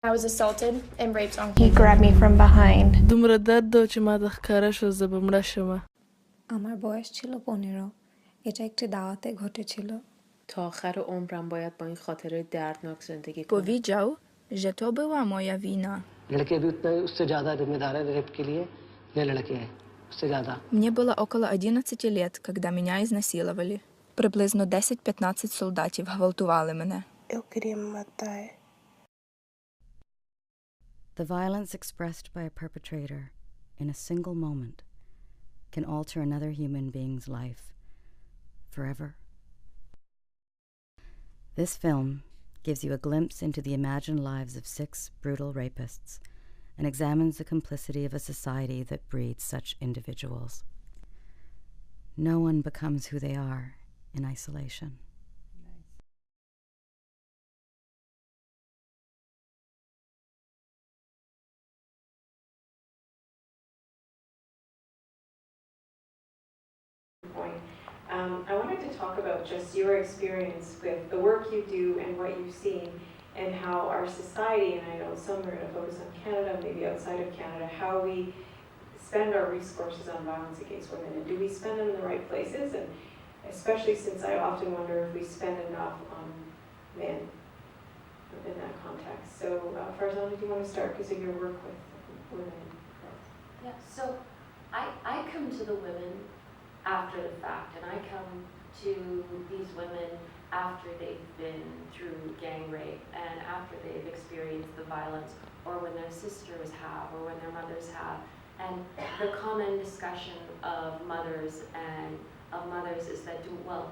I was assaulted and raped on campus. He grabbed me from behind. دومره درد داد چې ما د ښکاره شو زه به مړه شمه আমার বয়স ছিল 15 এটা একটি দাওয়াতে ঘটেছিল تا آخر عمرم باید با این خاطره دردناک زندگی کنم. Powiedział, że to była moja wina. लड़के भी उतना उससे ज़्यादा जिम्मेदार है रेप के लिए ये लड़के हैं उससे ज़्यादा. Мне было около 11 лет, когда меня изнасиловали. Приблизно 10-15 солдатів гвалтували мене. Eu queria me matar. The violence expressed by a perpetrator in a single moment can alter another human being's life forever. This film gives you a glimpse into the imagined lives of 6 brutal rapists and examines the complicity of a society that breeds such individuals. No one becomes who they are in isolation. I wanted to talk about just your experience with the work you do and what you've seen and how our society, and I know some are going to focus on Canada, maybe outside of Canada, how we spend our resources on violence against women, and do we spend them in the right places, and especially since I often wonder if we spend enough on men in that context. So Farzana, do you want to start because of your work with women? Yeah, so I come to the women after the fact, and I come to these women after they've been through gang rape and after they've experienced the violence, or when their sisters have, or when their mothers have. And the common discussion of mothers is that, well,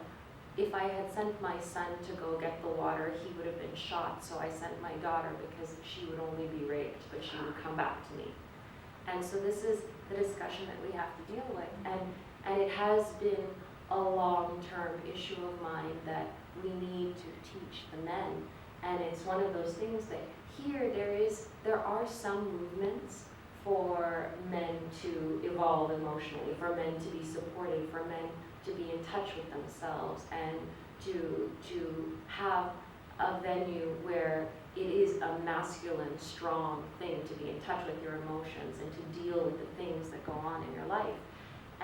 if I had sent my son to go get the water, he would have been shot, so I sent my daughter because she would only be raped, but she would come back to me. And so this is the discussion that we have to deal with. And it has been a long-term issue of mine that we need to teach the men. And it's one of those things that here there are some movements for men to evolve emotionally, for men to be supported, for men to be in touch with themselves, and to have a venue where it is a masculine, strong thing to be in touch with your emotions and to deal with the things that go on in your life.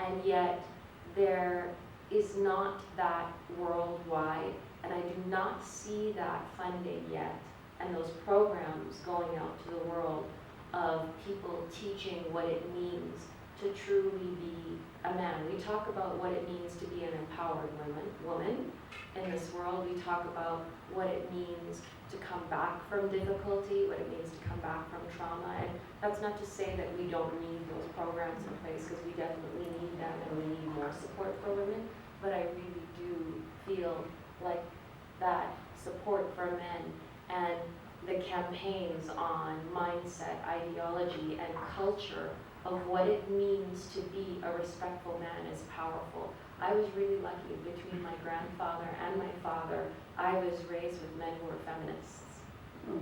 And yet there is not that worldwide, and I do not see that funding yet, and those programs going out to the world of people teaching what it means to truly be a man. We talk about what it means to be an empowered woman in this world. We talk about what it means to come back from difficulty, what it means to come back from trauma. And that's not to say that we don't need those programs in place, because we definitely need them and we need more support for women. But I really do feel like that support for men and the campaigns on mindset, ideology, and culture of what it means to be a respectful man is powerful. I was really lucky. Between my grandfather and my father, I was raised with men who were feminists. You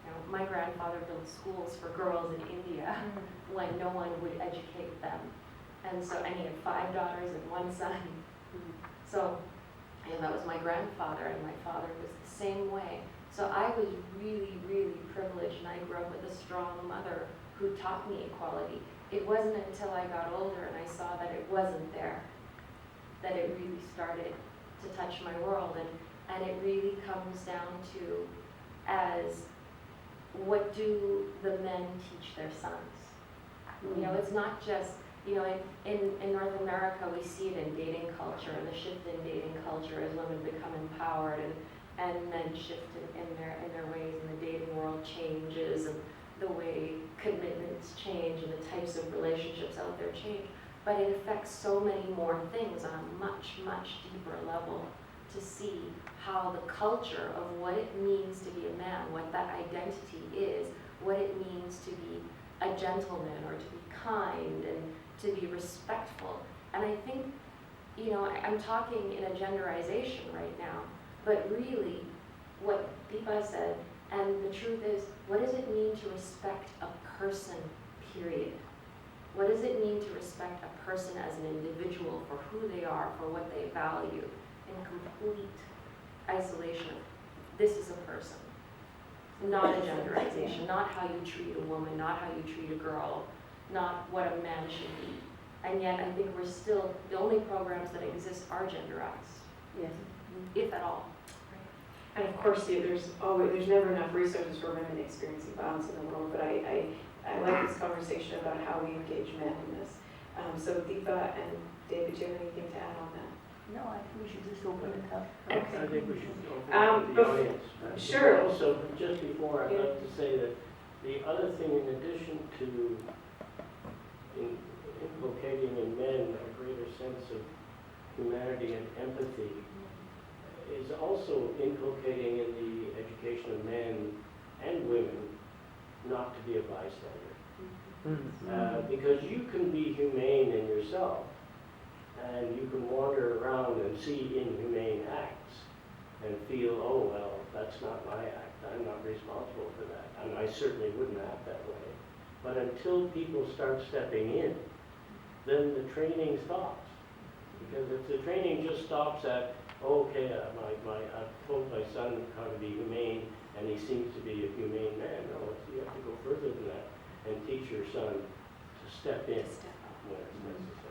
know, my grandfather built schools for girls in India when no one would educate them. And he had 5 daughters and 1 son. So, and that was my grandfather, and my father was the same way. So I was really, really privileged, and I grew up with a strong mother who taught me equality. It wasn't until I got older and I saw that it wasn't there that it really started to touch my world. And it really comes down to, as what do the men teach their sons? You know, it's not just, you know, in North America we see it in dating culture, and the shift in dating culture as women become empowered and men shift in their ways, and the dating world changes, and the way commitments change, and the types of relationships out there change. But it affects so many more things on a much, much deeper level, to see how the culture of what it means to be a man, what that identity is, what it means to be a gentleman, or to be kind, and to be respectful. And I think, you know, I'm talking in a genderization right now, but really what Deepa said, and the truth is, what does it mean to respect a person, period? What does it mean to respect a person as an individual for who they are, for what they value, in complete isolation? This is a person. not a genderization, not how you treat a woman, not how you treat a girl, not what a man should be. And yet I think we're still, the only programs that exist are genderized, Yes. if at all. And of course, there's never enough resources for women experiencing violence in the world, but I like this conversation about how we engage men in this. So Deepa and David, do you have anything to add on that? No, I think we should just open it up. Okay. I think we should open up the audience. Sure. Also, just before, I'd like to say that the other thing, in addition to inculcating in men a greater sense of humanity and empathy, is also inculcating in the education of men and women not to be a bystander. Because you can be humane in yourself, and you can wander around and see inhumane acts and feel, oh, well, that's not my act. I'm not responsible for that. And I certainly wouldn't act that way. But until people start stepping in, then the training stops. Because if the training just stops at, okay, I've told my son how to be humane, and he seems to be a humane man. No, you have to go further than that and teach your son to step in when it's necessary.